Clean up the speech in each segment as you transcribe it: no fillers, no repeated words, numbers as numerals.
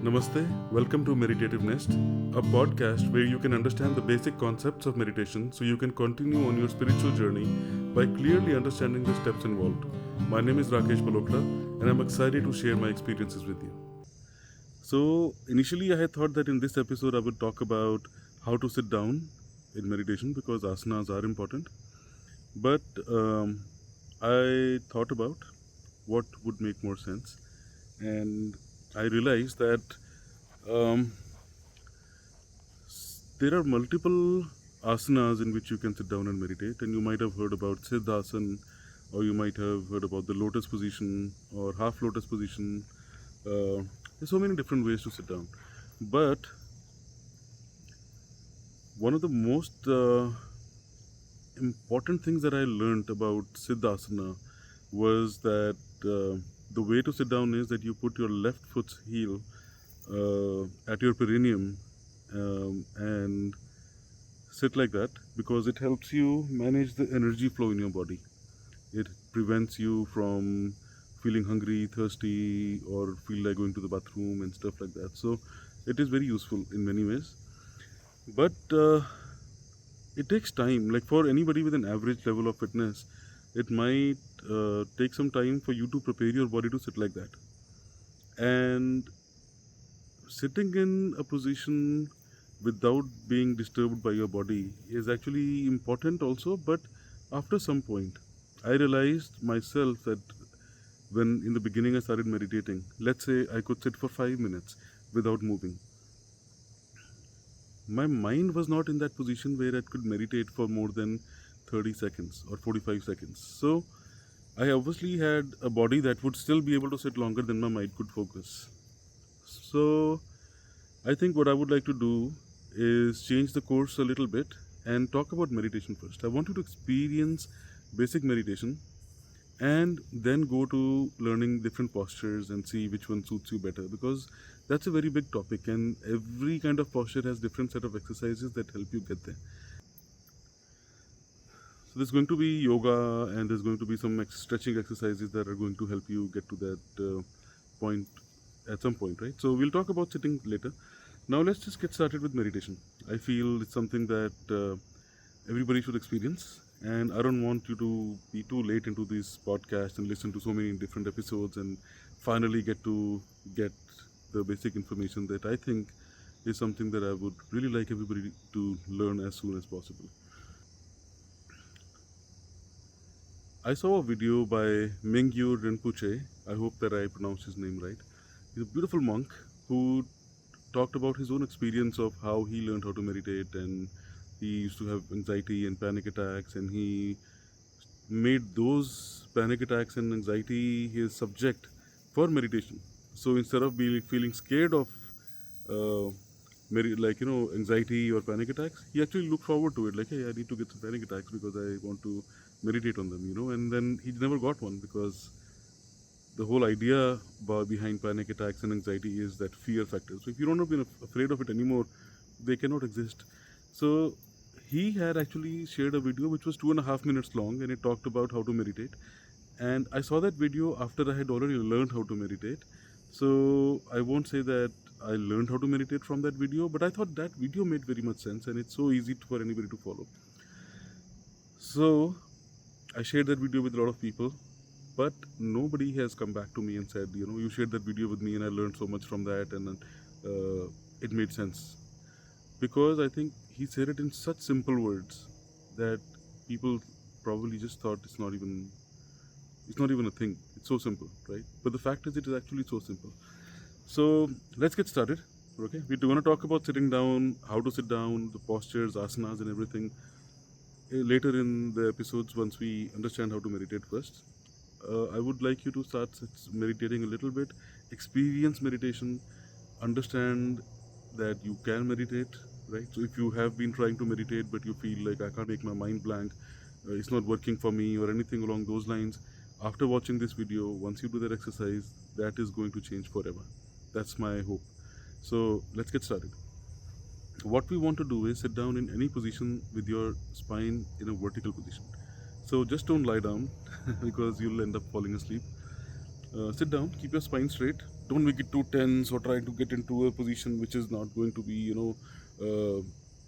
Namaste, welcome to Meditative Nest, a podcast where you can understand the basic concepts of meditation so you can continue on your spiritual journey by clearly understanding the steps involved. My name is Rakesh Palokla and I'm excited to share my experiences with you. So, initially, I had thought that in this episode I would talk about how to sit down in meditation because asanas are important. But I thought about what would make more sense, and I realized that um, there are multiple asanas in which you can sit down and meditate, and you might have heard about Siddhasana, or you might have heard about the lotus position or half lotus position. There's so many different ways to sit down, but one of the most important things that I learned about Siddhasana was that the way to sit down is that you put your left foot's heel at your perineum and sit like that because it helps you manage the energy flow in your body. It prevents you from feeling hungry, thirsty, or feel like going to the bathroom and stuff like that. So it is very useful in many ways. But it takes time. Like for anybody with an average level of fitness, it might take some time for you to prepare your body to sit like that. And sitting in a position without being disturbed by your body is actually important also, but after some point I realized myself that when in the beginning I started meditating, let's say I could sit for 5 minutes without moving, my mind was not in that position where I could meditate for more than 30 seconds or 45 seconds. So I obviously had a body that would still be able to sit longer than my mind could focus. So I think what I would like to do is change the course a little bit and talk about meditation first. I want you to experience basic meditation and then go to learning different postures and see which one suits you better, because that's a very big topic and every kind of posture has different set of exercises that help you get there. So there's going to be yoga and there's going to be some stretching exercises that are going to help you get to that point at some point, right? So we'll talk about sitting later. Now let's just get started with meditation. I feel it's something that everybody should experience, and I don't want you to be too late into this podcast and listen to so many different episodes and finally get the basic information that I think is something that I would really like everybody to learn as soon as possible. I saw a video by Mingyur Rinpoche. I hope that I pronounced his name right. He's a beautiful monk who talked about his own experience of how he learned how to meditate, and he used to have anxiety and panic attacks, and he made those panic attacks and anxiety his subject for meditation. So instead of feeling scared of anxiety or panic attacks, he actually looked forward to it, like, hey, I need to get some panic attacks because I want to meditate on them, and then he never got one because the whole idea behind panic attacks and anxiety is that fear factor. So if you don't have been afraid of it anymore, they cannot exist. So he had actually shared a video which was 2.5 minutes long, and it talked about how to meditate. And I saw that video after I had already learned how to meditate. So I won't say that I learned how to meditate from that video, but I thought that video made very much sense, and it's so easy for anybody to follow. So I shared that video with a lot of people, but nobody has come back to me and said, you shared that video with me and I learned so much from that, and it made sense. Because I think he said it in such simple words that people probably just thought it's not even a thing. It's so simple, right? But the fact is, it is actually so simple. So let's get started. Okay, we're going to talk about sitting down, how to sit down, the postures, asanas, and everything later in the episodes once we understand how to meditate first. I would like you to start meditating a little bit, experience meditation, understand that you can meditate, right? So if you have been trying to meditate but you feel like I can't make my mind blank, it's not working for me or anything along those lines, after watching this video, once you do that exercise, that is going to change forever. That's my hope. So let's get started. What we want to do is sit down in any position with your spine in a vertical position. So just don't lie down because you'll end up falling asleep. Sit down, keep your spine straight. Don't make it too tense or try to get into a position which is not going to be,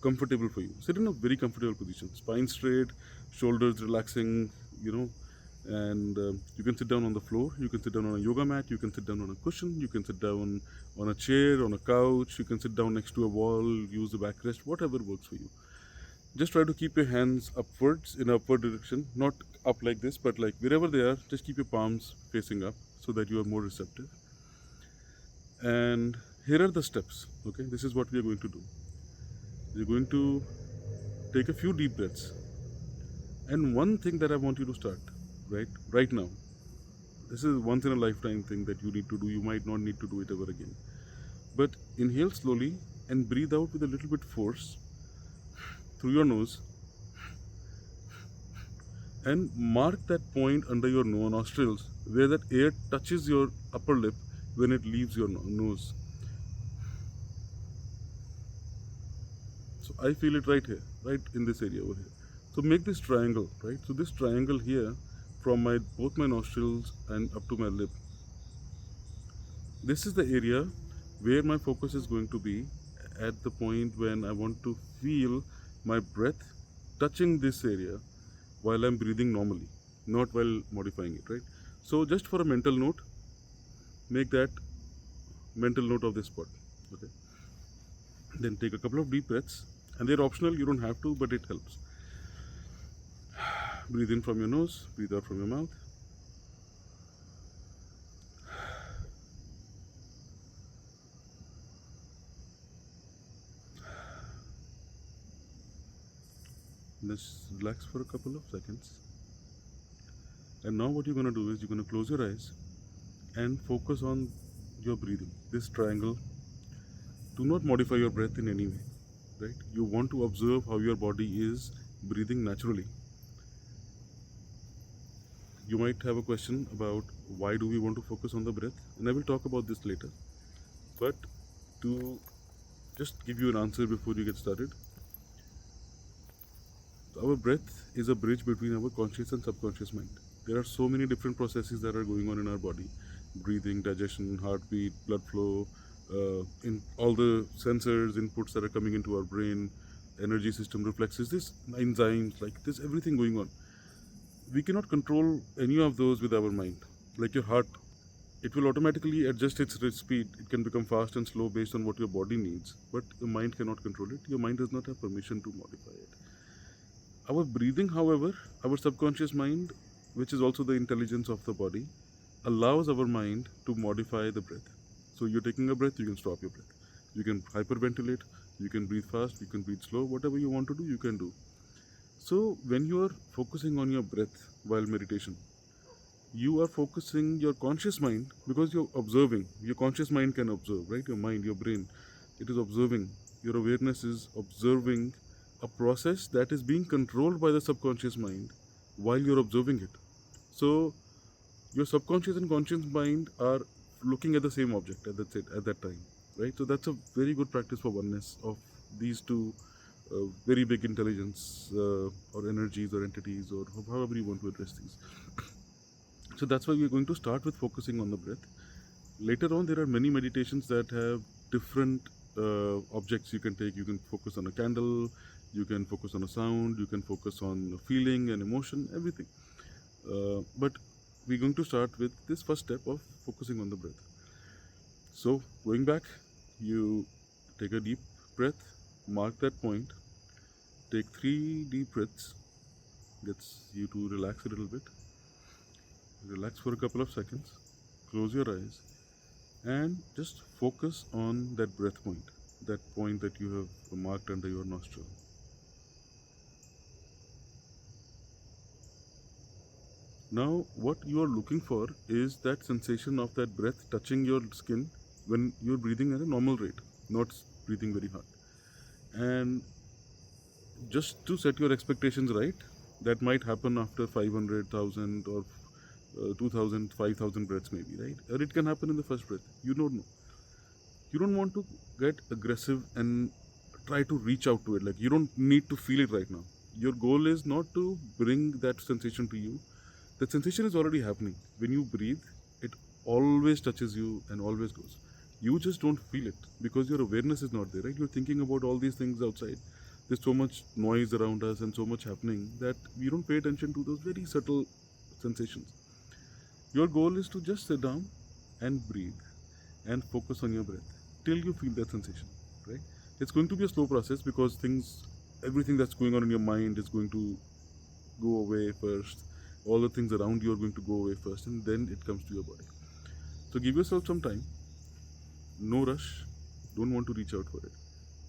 comfortable for you. Sit in a very comfortable position, spine straight, shoulders relaxing, you know, and you can sit down on the floor, you can sit down on a yoga mat, you can sit down on a cushion, you can sit down on a chair, on a couch, you can sit down next to a wall, use the backrest, whatever works for you. Just try to keep your hands upwards in upward direction, not up like this, but like wherever they are, just keep your palms facing up so that you are more receptive. And here are the steps. Okay, this is what we are going to do. You're going to take a few deep breaths. And one thing that I want you to start right now. This is once in a lifetime thing that you need to do. You might not need to do it ever again. But inhale slowly and breathe out with a little bit force through your nose, and mark that point under your nostrils where that air touches your upper lip when it leaves your nose. So I feel it right here, right in this area over here. So make this triangle, right? So this triangle here from both my nostrils and up to my lip. This is the area where my focus is going to be at the point when I want to feel my breath touching this area while I'm breathing normally, not while modifying it, right? So just for a mental note, make that mental note of this spot, okay? Then take a couple of deep breaths, and they're optional, you don't have to, but it helps. Breathe in from your nose, breathe out from your mouth. Just relax for a couple of seconds. And now what you're going to do is you're going to close your eyes and focus on your breathing, this triangle. Do not modify your breath in any way, right? You want to observe how your body is breathing naturally. You might have a question about why do we want to focus on the breath, and I will talk about this later. But to just give you an answer before you get started, our breath is a bridge between our conscious and subconscious mind. There are so many different processes that are going on in our body: breathing, digestion, heartbeat, blood flow, in all the sensors, inputs that are coming into our brain, energy system, reflexes, this enzymes, like there's everything going on. We cannot control any of those with our mind. Like your heart, it will automatically adjust its speed. It can become fast and slow based on what your body needs, but your mind cannot control it. Your mind does not have permission to modify it. Our breathing, however, our subconscious mind, which is also the intelligence of the body, allows our mind to modify the breath. So you're taking a breath, you can stop your breath. You can hyperventilate, you can breathe fast, you can breathe slow, whatever you want to do, you can do. So when you are focusing on your breath while meditation, you are focusing your conscious mind because you're observing. Your conscious mind can observe, right? Your mind, your brain, it is observing. Your awareness is observing a process that is being controlled by the subconscious mind while you're observing it. So your subconscious and conscious mind are looking at the same object at that time, right? So that's a very good practice for oneness of these two very big intelligence or energies or entities, or however you want to address these. So that's why we're going to start with focusing on the breath. Later on, there are many meditations that have different objects you can take. You can focus on a candle, you can focus on a sound, you can focus on a feeling and emotion, everything. But we're going to start with this first step of focusing on the breath. So going back, you take a deep breath, mark that point, take 3 deep breaths, gets you to relax a little bit. Relax for a couple of seconds, close your eyes, and just focus on that breath point, that point that you have marked under your nostril. Now, what you are looking for is that sensation of that breath touching your skin when you're breathing at a normal rate, not breathing very hard. And just to set your expectations right, that might happen after 500,000 or 2,000, 5,000 breaths maybe, right? Or it can happen in the first breath. You don't know. You don't want to get aggressive and try to reach out to it. Like, you don't need to feel it right now. Your goal is not to bring that sensation to you. That sensation is already happening. When you breathe, it always touches you and always goes. You just don't feel it because your awareness is not there, right? You're thinking about all these things outside. There's so much noise around us and so much happening that we don't pay attention to those very subtle sensations. Your goal is to just sit down and breathe and focus on your breath till you feel that sensation, right? It's going to be a slow process because everything that's going on in your mind is going to go away first. All the things around you are going to go away first, and then it comes to your body. So give yourself some time. No rush. Don't want to reach out for it.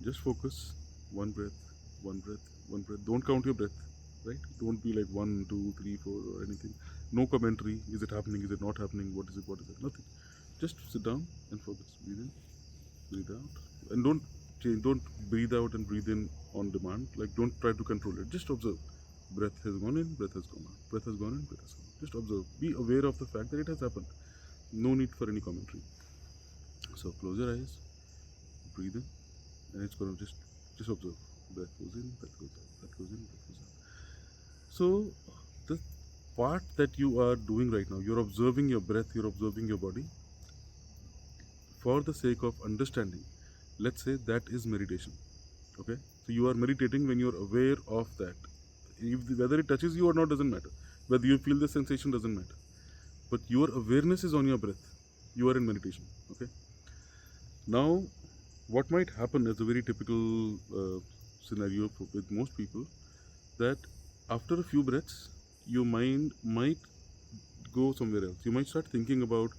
Just focus. One breath, one breath, one breath. Don't count your breath, right? Don't be like 1, 2, 3, 4 or anything. No commentary. Is it happening? Is it not happening? What is it? What is it? Nothing. Just sit down and focus. Breathe in, breathe out, and don't change. Don't breathe out and breathe in on demand. Like don't try to control it. Just observe. Breath has gone in. Breath has gone out. Breath has gone in. Breath has gone out. Just observe. Be aware of the fact that it has happened. No need for any commentary. So close your eyes, breathe in, and it's gonna just observe. Breath goes in, breath goes out, breath goes in, breath goes out. So the part that you are doing right now, you're observing your breath, you're observing your body. For the sake of understanding, let's say that is meditation. Okay? So you are meditating when you're aware of that. Whether it touches you or not doesn't matter. Whether you feel the sensation doesn't matter. But your awareness is on your breath. You are in meditation. Okay? Now, what might happen is a very typical scenario with most people, that after a few breaths, your mind might go somewhere else. You might start thinking about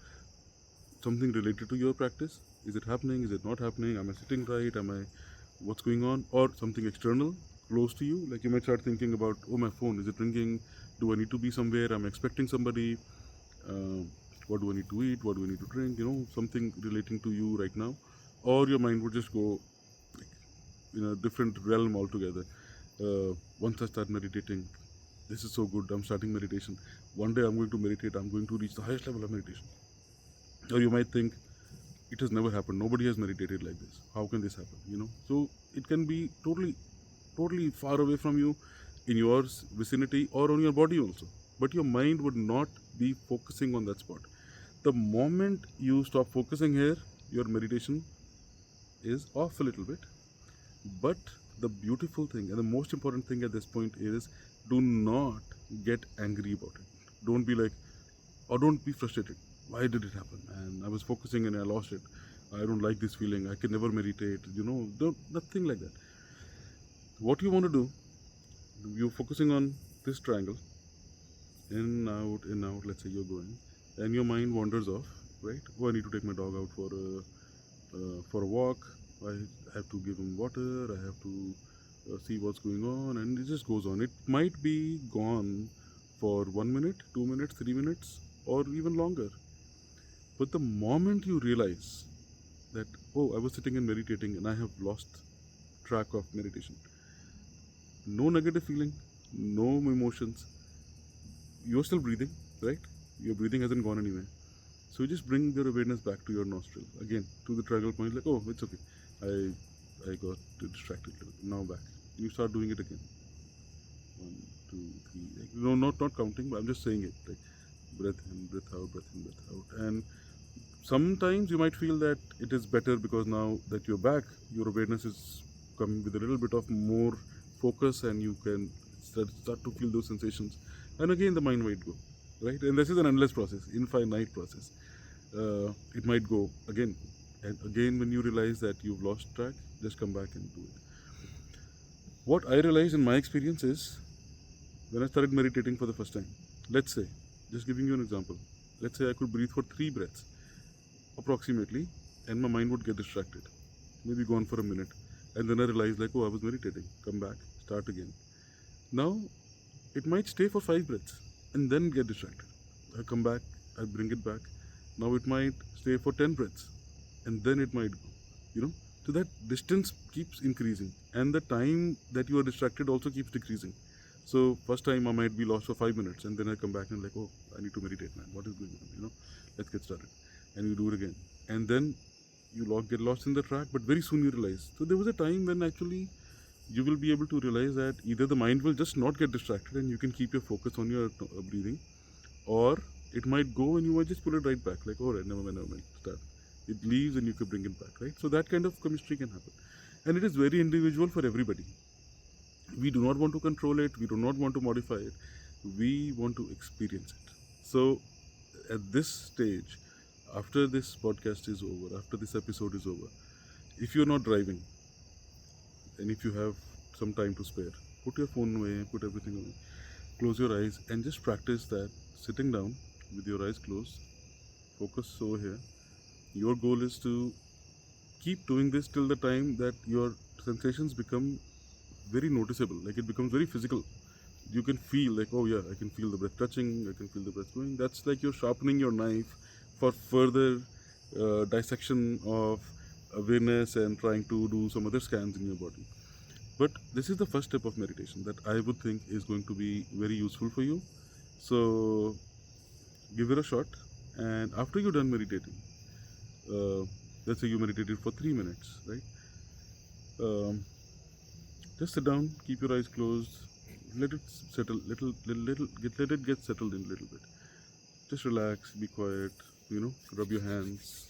something related to your practice. Is it happening? Is it not happening? Am I sitting right? What's going on? Or something external close to you. Like you might start thinking about, oh, my phone, is it ringing? Do I need to be somewhere? Am I expecting somebody? What do I need to eat? What do I need to drink? Something relating to you right now. Or your mind would just go in a different realm altogether. Once I start meditating, this is so good. I'm starting meditation. One day I'm going to meditate. I'm going to reach the highest level of meditation. Or you might think, it has never happened. Nobody has meditated like this. How can this happen? So it can be totally far away from you, in your vicinity or on your body also. But your mind would not be focusing on that spot. The moment you stop focusing here, your meditation is off a little bit. But the beautiful thing and the most important thing at this point is, do not get angry about it. Don't be like, or don't be frustrated. Why did it happen? And I was focusing and I lost it. I don't like this feeling. I can never meditate. Nothing like that. What you want to do, you're focusing on this triangle. In, out, let's say you're going. And your mind wanders off, right? Oh, I need to take my dog out for a walk. I have to give him water. I have to see what's going on. And it just goes on. It might be gone for 1 minute, 2 minutes, 3 minutes, or even longer. But the moment you realize that, oh, I was sitting and meditating and I have lost track of meditation. No negative feeling, no emotions. You're still breathing, right? Your breathing hasn't gone anywhere. So you just bring your awareness back to your nostril. Again, to the triangle point, like, oh, it's okay. I got distracted. Now back. You start doing it again. 1, 2, 3. Not counting, but I'm just saying it. Like, breath in, breath out, breath in, breath out. And sometimes you might feel that it is better because now that you're back, your awareness is coming with a little bit of more focus and you can start to feel those sensations. And again, the mind might go, right? And this is an endless process, infinite process. It might go again. And again, when you realize that you've lost track, just come back and do it. What I realized in my experience is, when I started meditating for the first time, let's say, just giving you an example, let's say I could breathe for 3 breaths, approximately, and my mind would get distracted, maybe gone for a minute, and then I realized like, oh, I was meditating, come back, start again. Now, it might stay for 5 breaths, and then get distracted. I come back, I bring it back. Now it might stay for 10 breaths, and then it might go, so that distance keeps increasing, and the time that you are distracted also keeps decreasing. So first time I might be lost for 5 minutes, and then I come back and like, oh, I need to meditate, man. What is going on? Let's get started. And you do it again. And then you get lost in the track, but very soon you realize. So there was a time when actually you will be able to realize that either the mind will just not get distracted and you can keep your focus on your breathing, or It might go and you might just pull it right back, like, all right, never mind, start. It leaves and you can bring it back, right? So that kind of chemistry can happen. And it is very individual for everybody. We do not want to control it, we do not want to modify it, we want to experience it. So at this stage, after this podcast is over, after this episode is over, if you're not driving and if you have some time to spare, put your phone away, put everything away, close your eyes, and just practice that sitting down with your eyes closed. Focus over here. Your goal is to keep doing this till the time that your sensations become very noticeable, like it becomes very physical. You can feel like, oh yeah, I can feel the breath touching, I can feel the breath going. That's like you're sharpening your knife for further dissection of awareness and trying to do some other scans in your body. But this is the first step of meditation that I would think is going to be very useful for you. So give it a shot, and after you're done meditating, uh, let's say you meditated for 3 minutes, right? Um, just sit down, keep your eyes closed, let it settle, let it get settled in a little bit. Just relax, be quiet, rub your hands.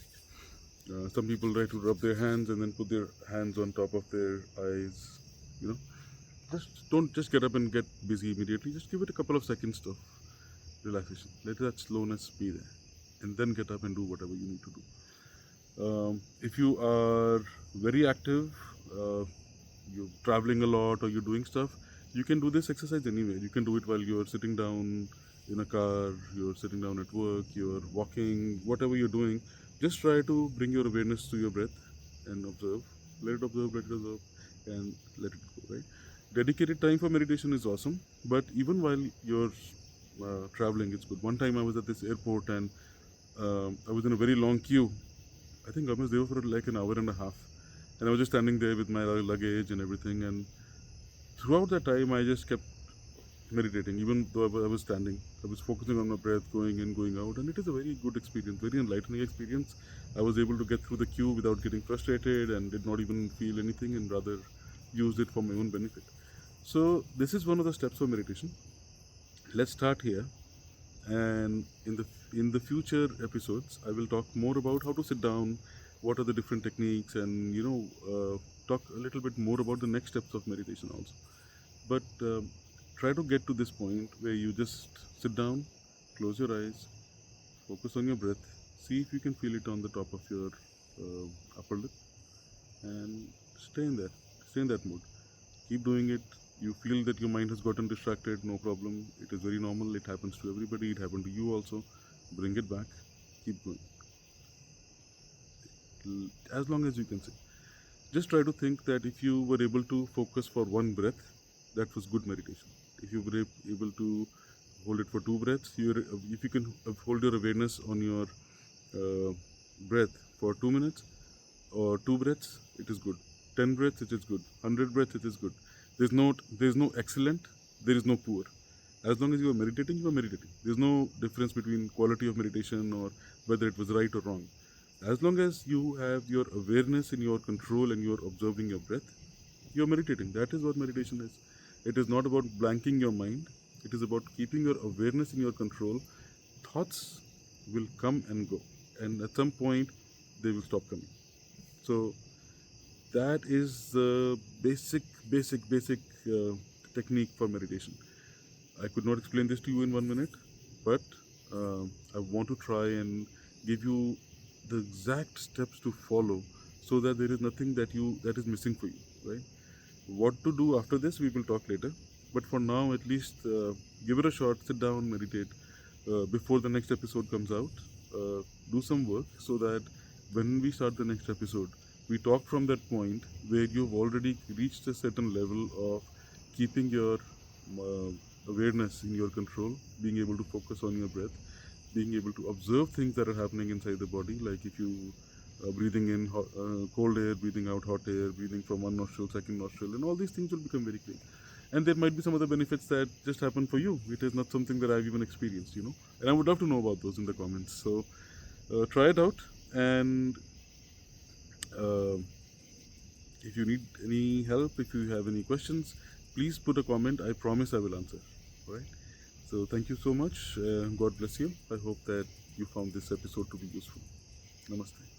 Some people try to rub their hands and then put their hands on top of their eyes, you know. Just don't just get up and get busy immediately. Just give it a couple of seconds of relaxation. Let that slowness be there, and then get up and do whatever you need to do. If you are very active, you're traveling a lot or you're doing stuff, you can do this exercise anywhere. You can do it while you're sitting down in a car, you're sitting down at work, you're walking, whatever you're doing. Just try to bring your awareness to your breath and observe. Let it observe, and let it go, right? Dedicated time for meditation is awesome, but even while you're traveling, it's good. One time I was at this airport and I was in a very long queue. I think I was there for like an hour and a half, and I was just standing there with my luggage and everything. And throughout that time, I just kept meditating, even though I was standing. I was focusing on my breath, going in, going out, and it is a very good experience, very enlightening experience. I was able to get through the queue without getting frustrated, and did not even feel anything, and rather used it for my own benefit. So this is one of the steps of meditation. Let's start here, and in the future episodes I will talk more about how to sit down, what are the different techniques, and talk a little bit more about the next steps of meditation also. But try to get to this point where you just sit down, close your eyes, focus on your breath, see if you can feel it on the top of your upper lip, and stay in there, stay in that mood. Keep doing it. You feel that your mind has gotten distracted, no problem. It is very normal. It happens to everybody. It happened to you also. Bring it back. Keep going. As long as you can sit. Just try to think that if you were able to focus for one breath, that was good meditation. If you were able to hold it for two breaths, if you can hold your awareness on your uh, breath for 2 minutes or two breaths, it is good. 10 breaths, it is good. 100 breaths, it is good. There's no excellent, there is no poor. As long as you are meditating, you are meditating. There's no difference between quality of meditation or whether it was right or wrong. As long as you have your awareness in your control and you're observing your breath, you're meditating. That is what meditation is. It is not about blanking your mind. It is about keeping your awareness in your control. Thoughts will come and go, and at some point they will stop coming. So that is the basic technique for meditation. I could not explain this to you in 1 minute, but I want to try and give you the exact steps to follow, so that there is nothing that is missing for you, right? What to do after this, we will talk later. But for now, at least give it a shot. Sit down, meditate before the next episode comes out. Do some work so that when we start the next episode, we talk from that point where you've already reached a certain level of keeping your uh, awareness in your control, being able to focus on your breath, being able to observe things that are happening inside the body, like if you breathing in cold air, breathing out hot air, breathing from one nostril, second nostril, and all these things will become very clear. And there might be some other benefits that just happen for you. It is not something that I've even experienced, And I would love to know about those in the comments. So try it out, and uh, if you need any help, if you have any questions, please put a comment. I promise I will answer. All right. So thank you so much. God bless you. I hope that you found this episode to be useful. Namaste.